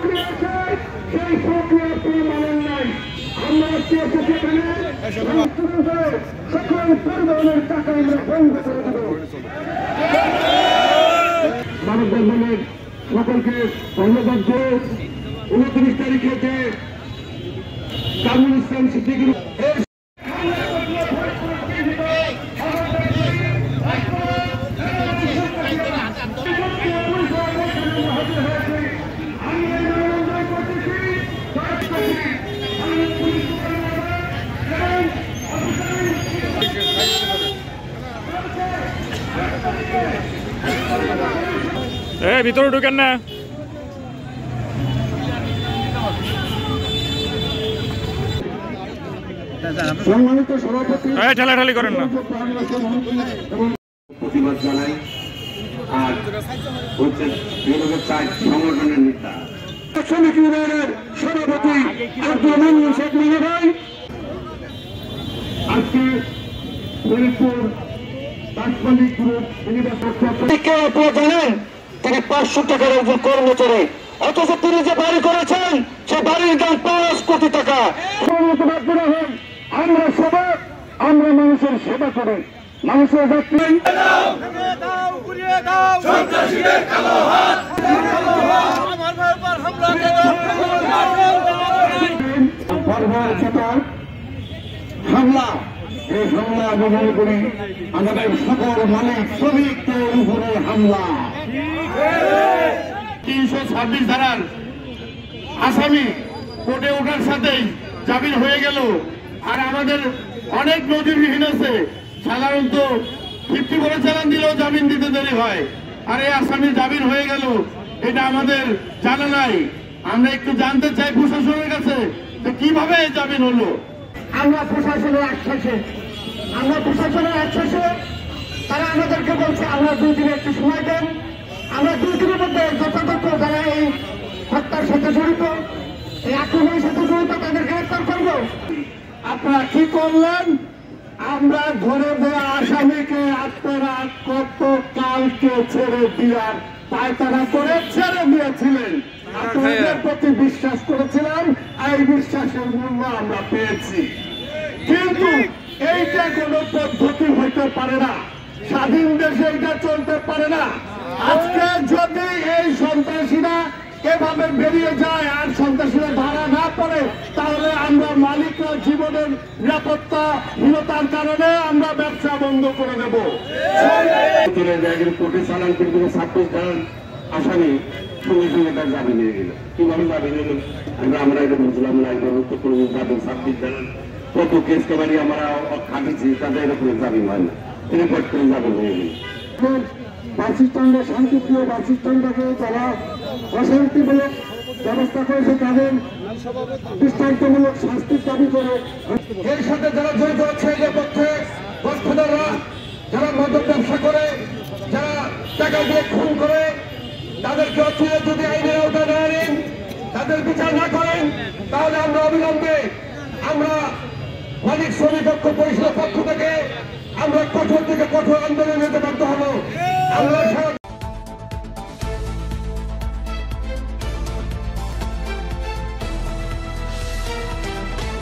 প্রক্রিয়া আছে সেই প্রক্রিয়া আপনি মানেন নাই। আমরা আজকে সেখানে সকল পরিবহনের টাকা আমরা বন্ধ করে দেব। মানববন্ধনের সকলকে ধন্যবাদ দিয়ে 29 তারিখে যে কামরুল ইসলাম সিদ্দিকী ভিতরে ঢুকেন না। সম্মানিত সভাপতি ঠেলাঠেলি করেন না। প্রতিবাদ জানাই। আর হচ্ছে সংগঠনের নেতা শ্রমিক ইউনিয়নের সভাপতি আব্দুল মান্নান শেখ মিয়া ভাই আজকে ফরিদপুর তাৎক্ষণিক গ্রুপ জানেন তিনি 500 টাকার একজন কর্মচারী, অথচ তিনি যে বাড়ি করেছেন সে বাড়ির দাম 5 কোটি টাকা। আমরা সবাই আমরা মানুষের সেবা করি, মানুষের হামলা, এই হামলা আমি মনে করি আমাদের সকল মালিক শ্রমিকদের উপরে হামলা। 326 ধারার আসামি কোর্টে ওঠার সাথেই জামিন হয়ে গেল। আর আমাদের অনেক নজিরবিহীন আছে, সাধারণত 50 বলে চালান দিলেও জামিন দিতে দেরি হয়, আর এই আসামি জামিন হয়ে গেল, এটা আমাদের জানা নাই। আমরা একটু জানতে চাই প্রশাসনের কাছে যে কিভাবে এই জামিন হলো। আমরা প্রশাসনের আশ্বাসে তারা আমাদেরকে বলছে আমরা 2 দিনের একটু সময় দেন, আমরা 2 দিনের মধ্যে যথাযথ যারা এই হত্যার সাথে জড়িত, এই আক্রমণের সাথে জড়িত তাদের গ্রেফতার করব। আপনারা কি করলেন? আমরা ধরে দেওয়া আসামিকে আপনারা গতকালকে ছেড়ে দেওয়ার পায়তারা করে ছেড়ে দিয়েছিলেন। আপনাদের প্রতি বিশ্বাস করেছিলাম, এই বিশ্বাসের মূল্য আমরা পেয়েছি। কিন্তু এইটা কোন পদ্ধতি হইতে পারে না, স্বাধীন দেশে এটা চলতে পারে না। আজকে যদি এই সন্ত্রাসীরা এভাবে বেরিয়ে যায় আর সন্ত্রাসীরা ধরা না পড়ে, তাহলে আমরা মালিকরা জীবনের নিরাপত্তাহীনতার কারণে আমরা ব্যবসা বন্ধ করে দেব। কোর্টে চালান করে 26 ধারার আসামি সঙ্গে সঙ্গে তার জামিন নিয়ে গেল। কিভাবে জামিন নিল আমরা এটা বুঝলাম না। যাবেন 26 ধারার কত কেস কেবারি আমরা খাটিছি, তাদের উপরে জামিন হয় না, রিপোর্ট করে জামিন হয়ে গেল। বাসস্ট্যান্ডে শান্তিপ্রিয় বাসস্ট্যান্ডটাকে যারা অশান্তিমূলক ব্যবস্থা করেছে তাদের দৃষ্টান্তমূলক শাস্তির দাবি করে এর সাথে যারা জড়িত হচ্ছে এদের পক্ষে বস্তুদাররা যারা মদ্যপ ব্যবসা করে, যারা টাকা দিয়ে খুন করে, তাদেরকে অচিরে যদি আইনের আওতায় না আনেন, তাদের বিচার না করেন, তাহলে আমরা অবিলম্বে আমরা মালিক শ্রমিক ঐক্য পরিষদ